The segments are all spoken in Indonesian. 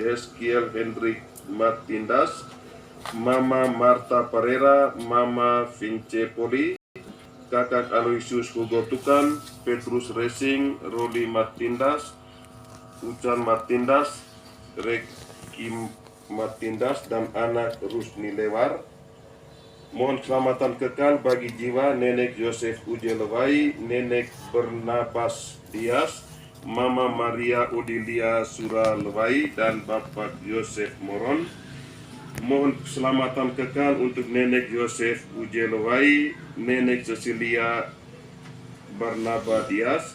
Eskiel Hendrik Martindas, Mama Marta Pereira, Mama Vince Poli, Kakak Aloysius Hugo Tukan, Petrus Racing, Roli Martindas, Ucan Martindas, Reki Martindas, dan anak Rusni Lewar. Mohon keselamatan kekal bagi jiwa Nenek Yosef Ujelewai, Nenek Bernabas Dias, Mama Maria Odilia Suralewai, dan Bapak Yosef Moron. Mohon keselamatan kekal untuk Nenek Yosef Ujelewai, Nenek Cecilia Barnaba Dias,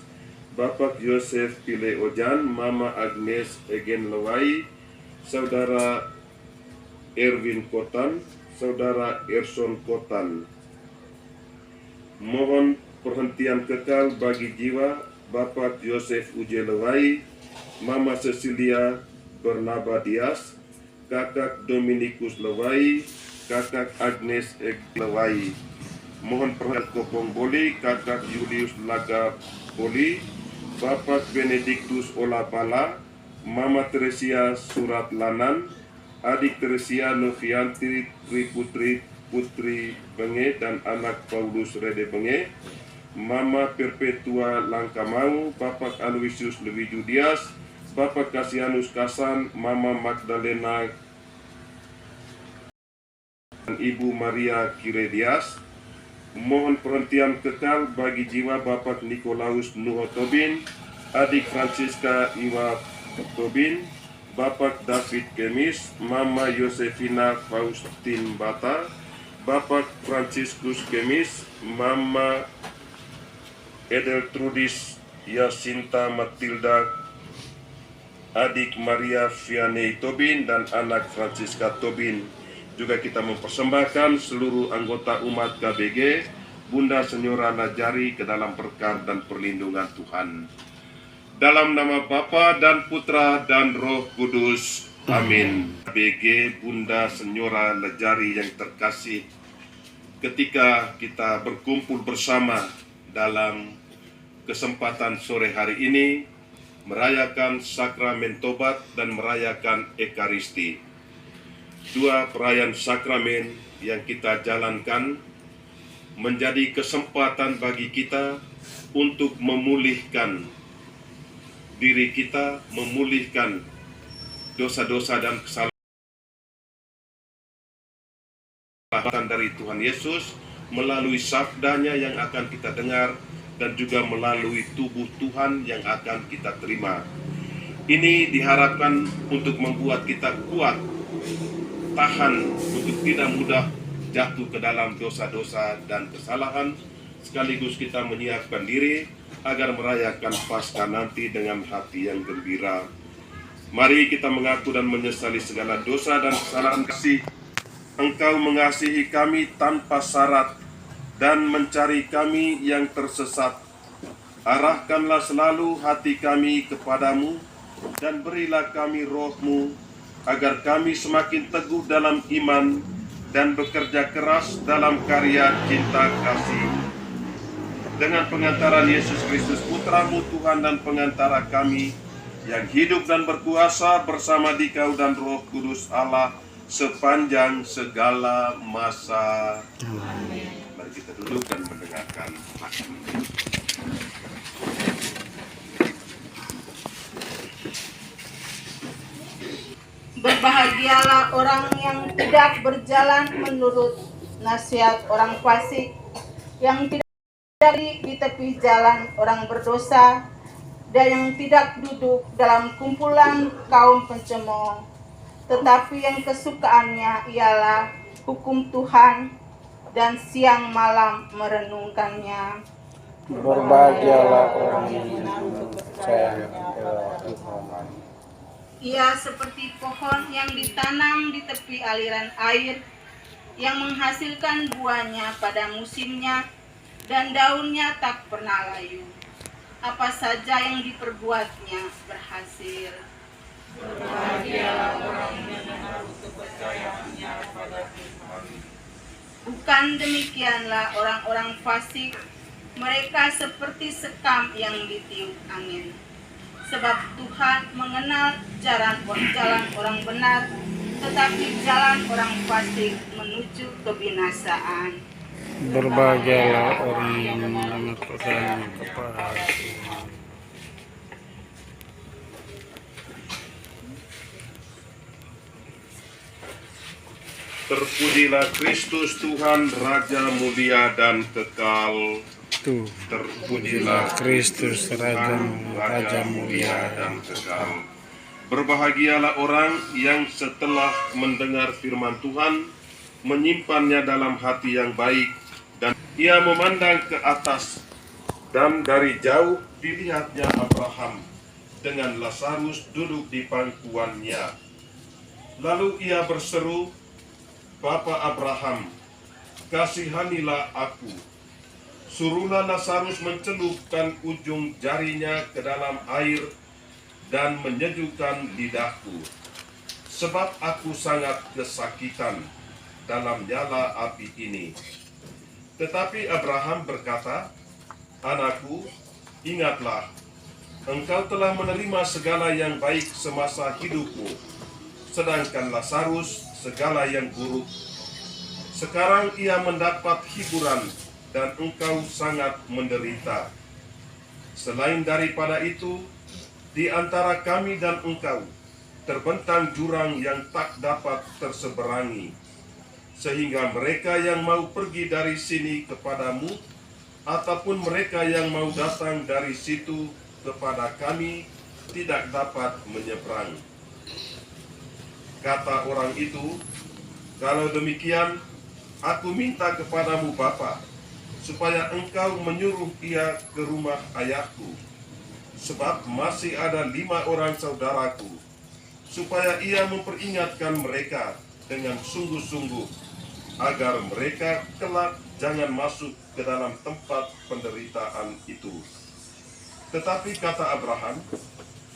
Bapak Yosef Pile Ojan, Mama Agnes Egen Lewai, Saudara Erwin Kotan, Saudara Erson Kotan. Mohon perhentian kekal bagi jiwa Bapak Yosef Ujelewai, Mama Cecilia Bernaba Dias, Kakak Dominikus Lewai, Kakak Agnes Lewai. Mohon perhatian Kopong Boli, Kakak Julius Laga Boli, Bapak Benediktus Olabala, Mama Teresia Surat Lanan, Adik Teresia Novianti Triputri Putri Benge dan anak Paulus Rede Benge, Mama Perpetua Langkamau, Bapak Aloysius Lewidu Dias, Bapak Kasianus Kasan, Mama Magdalena dan Ibu Maria Kiredias. Mohon perhentian kekal bagi jiwa Bapak Nikolaus Nuho Tobin, Adik Francisca Iwa Tobin, Bapak David Kemis, Mama Yosefina Faustin Bata, Bapak Franciscus Kemis, Mama Edeltrudis Yasinta Matilda, Adik Maria Vianney Tobin, dan anak Francisca Tobin. Juga kita mempersembahkan seluruh anggota umat KBG, Bunda Senyora Najari ke dalam berkat dan perlindungan Tuhan. Dalam nama Bapa dan Putra dan Roh Kudus. Amin. KBG Bunda Senyora Najari yang terkasih, ketika kita berkumpul bersama dalam kesempatan sore hari ini, merayakan sakramen tobat dan merayakan Ekaristi. Dua perayaan sakramen yang kita jalankan menjadi kesempatan bagi kita untuk memulihkan diri kita, memulihkan dosa-dosa dan kesalahan dari Tuhan Yesus melalui sabdanya yang akan kita dengar dan juga melalui tubuh Tuhan yang akan kita terima. Ini diharapkan untuk membuat kita kuat, tahan untuk tidak mudah jatuh ke dalam dosa-dosa dan kesalahan, sekaligus kita menyiapkan diri agar merayakan Paskah nanti dengan hati yang gembira. Mari kita mengaku dan menyesali segala dosa dan kesalahan. Kasih Engkau mengasihi kami tanpa syarat dan mencari kami yang tersesat. Arahkanlah selalu hati kami kepadamu dan berilah kami roh-Mu agar kami semakin teguh dalam iman dan bekerja keras dalam karya cinta kasih. Dengan pengantaran Yesus Kristus Putra-Mu Tuhan dan pengantara kami, yang hidup dan berkuasa bersama Dikau dan Roh Kudus Allah sepanjang segala masa. Amin. Mari kita duduk dan mendengarkan firman. Berbahagialah orang yang tidak berjalan menurut nasihat orang fasik, yang tidak di tepi jalan orang berdosa, dan yang tidak duduk dalam kumpulan kaum pencemooh, tetapi yang kesukaannya ialah hukum Tuhan dan siang malam merenungkannya. Berbahagialah orang yang percaya kepada Tuhan. Ia seperti pohon yang ditanam di tepi aliran air, yang menghasilkan buahnya pada musimnya, dan daunnya tak pernah layu. Apa saja yang diperbuatnya berhasil. Berbahagialah orang yang menaruh kepercayaannya pada Tuhan. Bukan demikianlah orang-orang fasik, mereka seperti sekam yang ditiup angin. Sebab Tuhan mengenal jalan orang benar, tetapi jalan orang fasik menuju kebinasaan. Berbahagialah orang yang mendengar perkataan kepada Tuhan. Terpujilah Kristus Tuhan, Raja mulia dan kekal. Terpujilah Kristus Raja mulia dan kekal. Berbahagialah orang yang setelah mendengar firman Tuhan, menyimpannya dalam hati yang baik, dan ia memandang ke atas, dan dari jauh dilihatnya Abraham dengan Lazarus duduk di pangkuannya. Lalu ia berseru, "Bapa Abraham, kasihanilah aku. Suruhlah Lazarus mencelupkan ujung jarinya ke dalam air dan menyejukkan lidahku, sebab aku sangat kesakitan dalam nyala api ini." Tetapi Abraham berkata, "Anakku, ingatlah, engkau telah menerima segala yang baik semasa hidupmu, sedangkan Lazarus segala yang buruk. Sekarang ia mendapat hiburan dan engkau sangat menderita. Selain daripada itu, di antara kami dan engkau terbentang jurang yang tak dapat terseberangi, sehingga mereka yang mau pergi dari sini kepadamu, ataupun mereka yang mau datang dari situ kepada kami, tidak dapat menyeberang." Kata orang itu, "Kalau demikian, aku minta kepadamu Bapa, supaya engkau menyuruh ia ke rumah ayahku, sebab masih ada 5 orang saudaraku, supaya ia memperingatkan mereka dengan sungguh-sungguh, agar mereka kelak jangan masuk ke dalam tempat penderitaan itu." Tetapi kata Abraham,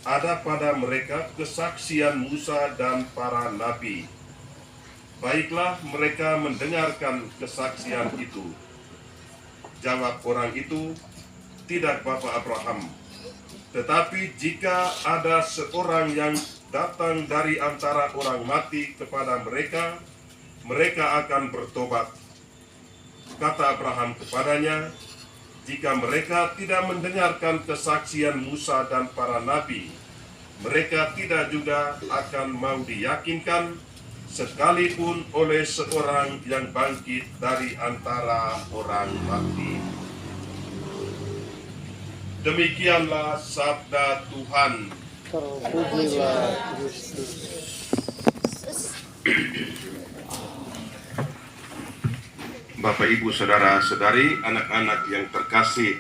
"Ada pada mereka kesaksian Musa dan para nabi. Baiklah mereka mendengarkan kesaksian itu." Jawab orang itu, "Tidak Bapa Abraham, tetapi jika ada seorang yang datang dari antara orang mati kepada mereka, mereka akan bertobat." Kata Abraham kepadanya, "Jika mereka tidak mendengarkan kesaksian Musa dan para nabi, mereka tidak juga akan mau diyakinkan, sekalipun oleh seorang yang bangkit dari antara orang mati." Demikianlah sabda Tuhan. Terpujilah Kristus. Bapak, Ibu, Saudara-saudari, anak-anak yang terkasih,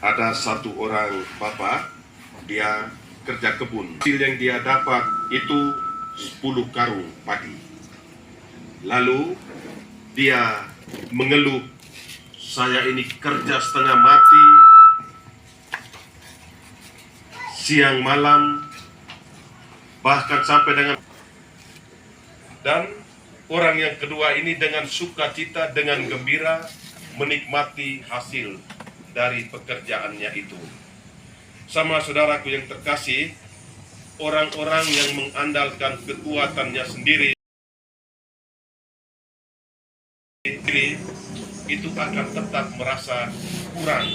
ada satu orang bapak, dia kerja kebun. Hasil yang dia dapat itu 10 karung padi. Lalu dia mengeluh, "Saya ini kerja setengah mati, siang malam, bahkan sampai dengan..." Dan orang yang kedua ini dengan sukacita, dengan gembira menikmati hasil dari pekerjaannya itu. Sama saudaraku yang terkasih, orang-orang yang mengandalkan kekuatannya sendiri itu akan tetap merasa kurang,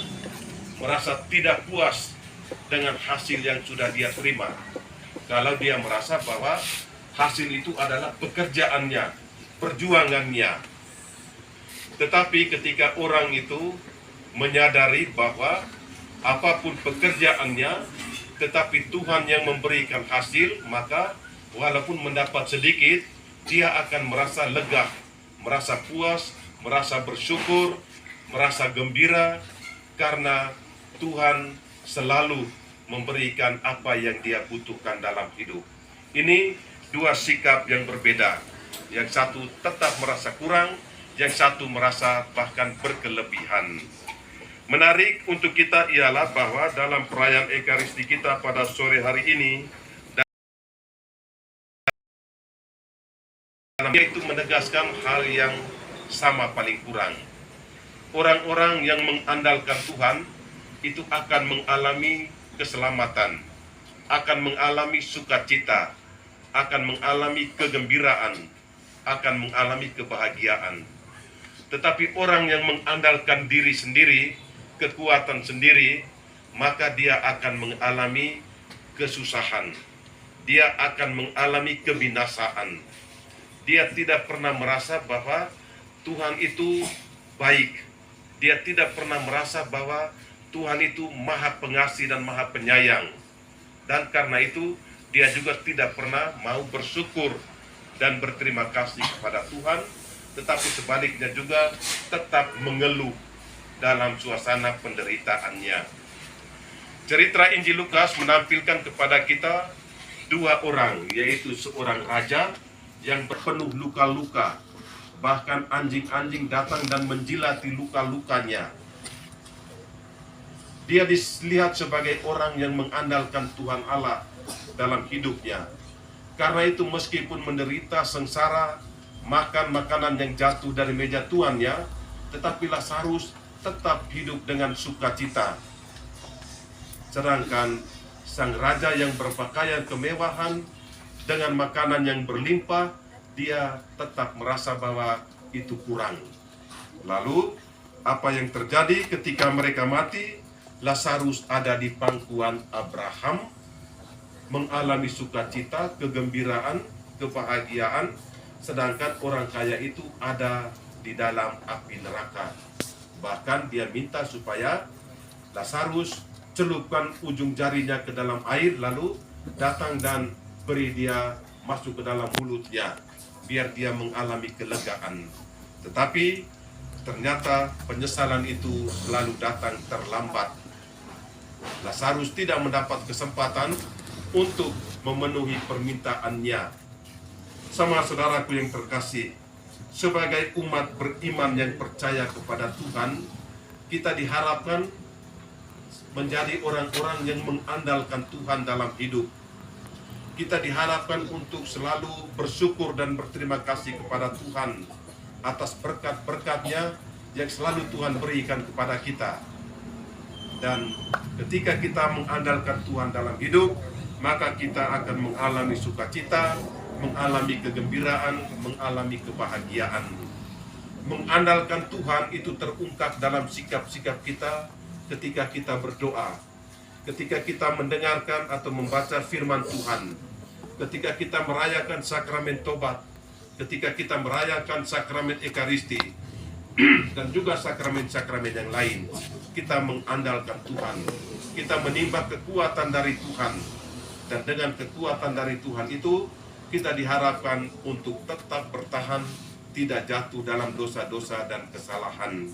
merasa tidak puas dengan hasil yang sudah dia terima. Kalau dia merasa bahwa hasil itu adalah pekerjaannya, perjuangannya. Tetapi ketika orang itu menyadari bahwa apapun pekerjaannya, tetapi Tuhan yang memberikan hasil, maka walaupun mendapat sedikit, dia akan merasa lega, merasa puas, merasa bersyukur, merasa gembira, karena Tuhan selalu memberikan apa yang dia butuhkan dalam hidup. Ini dua sikap yang berbeda. Yang satu tetap merasa kurang, yang satu merasa bahkan berkelebihan. Menarik untuk kita ialah bahwa dalam perayaan Ekaristi kita pada sore hari ini, itu menegaskan hal yang sama paling kurang. Orang-orang yang mengandalkan Tuhan itu akan mengalami keselamatan, akan mengalami sukacita, akan mengalami kegembiraan, akan mengalami kebahagiaan. Tetapi orang yang mengandalkan diri sendiri, kekuatan sendiri, maka dia akan mengalami kesusahan. Dia akan mengalami kebinasaan. Dia tidak pernah merasa bahwa Tuhan itu baik. Dia tidak pernah merasa bahwa Tuhan itu maha pengasih dan maha penyayang. Dan karena itu dia juga tidak pernah mau bersyukur dan berterima kasih kepada Tuhan, tetapi sebaliknya juga tetap mengeluh dalam suasana penderitaannya. Cerita Injil Lukas menampilkan kepada kita dua orang, yaitu seorang raja yang berpenuh luka-luka. Bahkan anjing-anjing datang dan menjilati luka-lukanya. Dia dilihat sebagai orang yang mengandalkan Tuhan Allah dalam hidupnya. Karena itu meskipun menderita sengsara, makan makanan yang jatuh dari meja tuannya, tetapi Lazarus tetap hidup dengan sukacita. Sedangkan sang raja yang berpakaian kemewahan dengan makanan yang berlimpah, dia tetap merasa bahwa itu kurang. Lalu apa yang terjadi ketika mereka mati? Lazarus ada di pangkuan Abraham, mengalami sukacita, kegembiraan, kebahagiaan, sedangkan orang kaya itu ada di dalam api neraka. Bahkan dia minta supaya Lazarus celupkan ujung jarinya ke dalam air, lalu datang dan beri dia masuk ke dalam mulutnya, biar dia mengalami kelegaan. Tetapi ternyata penyesalan itu selalu datang terlambat. Lazarus tidak mendapat kesempatan untuk memenuhi permintaannya. Sama saudaraku yang terkasih, sebagai umat beriman yang percaya kepada Tuhan, kita diharapkan menjadi orang-orang yang mengandalkan Tuhan dalam hidup. Kita diharapkan untuk selalu bersyukur dan berterima kasih kepada Tuhan atas berkat-berkat-Nya yang selalu Tuhan berikan kepada kita. Dan ketika kita mengandalkan Tuhan dalam hidup, maka kita akan mengalami sukacita, mengalami kegembiraan, mengalami kebahagiaan. Mengandalkan Tuhan itu terungkap dalam sikap-sikap kita ketika kita berdoa, ketika kita mendengarkan atau membaca firman Tuhan, ketika kita merayakan sakramen tobat, ketika kita merayakan sakramen ekaristi, dan juga sakramen-sakramen yang lain. Kita mengandalkan Tuhan, kita menimba kekuatan dari Tuhan, dan dengan kekuatan dari Tuhan itu kita diharapkan untuk tetap bertahan, tidak jatuh dalam dosa-dosa dan kesalahan.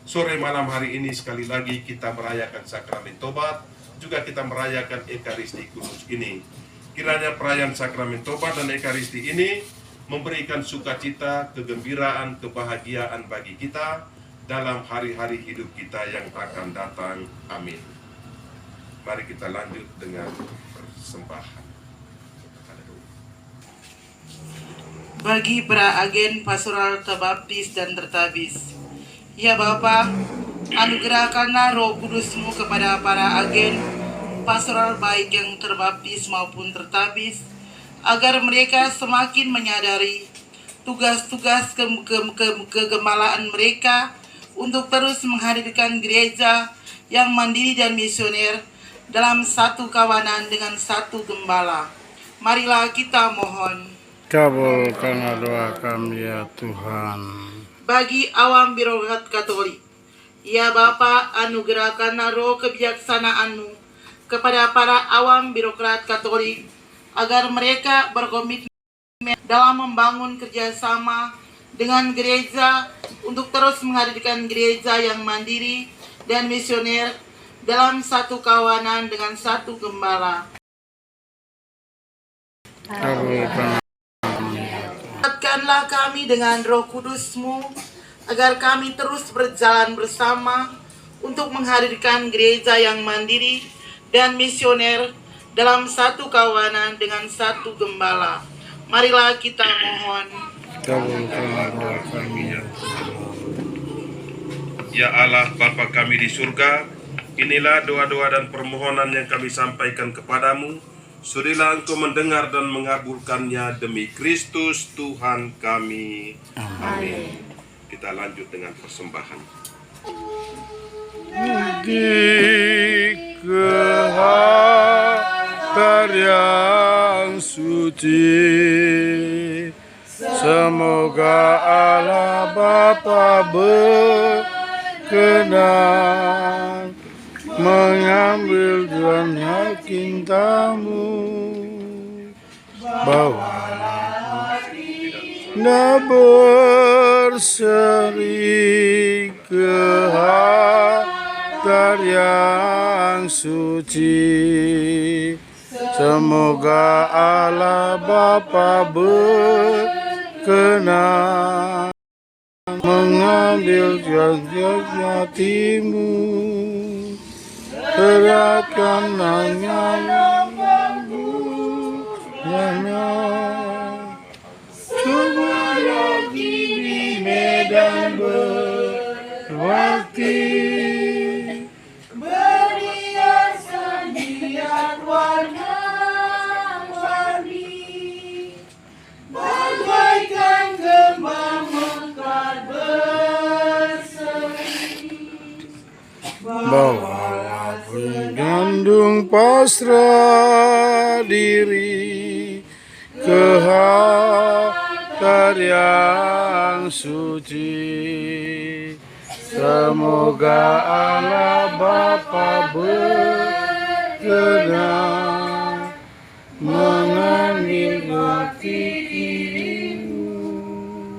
Sore malam hari ini sekali lagi kita merayakan sakramen tobat, juga kita merayakan ekaristi kudus ini. Kiranya perayaan sakramen tobat dan ekaristi ini memberikan sukacita, kegembiraan, kebahagiaan bagi kita dalam hari-hari hidup kita yang akan datang. Amin. Mari kita lanjut dengan persembahan. Bagi para agen pastoral terbaptis dan tertabis, ya Bapa, anugerahkanlah Roh Kudus-Mu kepada para agen pastoral baik yang terbaptis maupun tertabis, agar mereka semakin menyadari tugas-tugas kegemalaan mereka untuk terus menghadirkan gereja yang mandiri dan misioner dalam satu kawanan dengan satu gembala. Marilah kita mohon. Kabulkanlah doa kami ya Tuhan. Bagi awam birokrat Katolik, ya Bapa, anugerahkanlah roh kebijaksanaan-Mu kepada para awam birokrat Katolik, agar mereka berkomitmen dalam membangun kerjasama dengan gereja untuk terus menghadirkan gereja yang mandiri dan misioner dalam satu kawanan dengan satu gembala. Kuatkanlah kami dengan Roh Kudus-Mu, agar kami terus berjalan bersama untuk menghadirkan gereja yang mandiri dan misioner dalam satu kawanan dengan satu gembala. Marilah kita mohon. Kabulkanlah doa kami ya Tuhan. Ya Allah, Bapa kami di surga, Inilah doa-doa dan permohonan yang kami sampaikan kepadamu. Sudilah Engkau mendengar dan mengabulkannya demi Kristus Tuhan kami. Amin. Kita lanjut dengan persembahan. Di kehatar yang suci, semoga Allah Bapa berkenan mengambil dan cintamu, bawalah dan berseri ke altar yang suci. Semoga Allah Bapa berkenan mengambil hatimu, beratkan tangannya, coba lagi di medan berbakti, Berhiasan hias warna-warni, bagaikan kembang mekar berseri. bawalah penggandung pasrah diri ke altar yang suci. Semoga Allah Bapa berkenan mengambil hati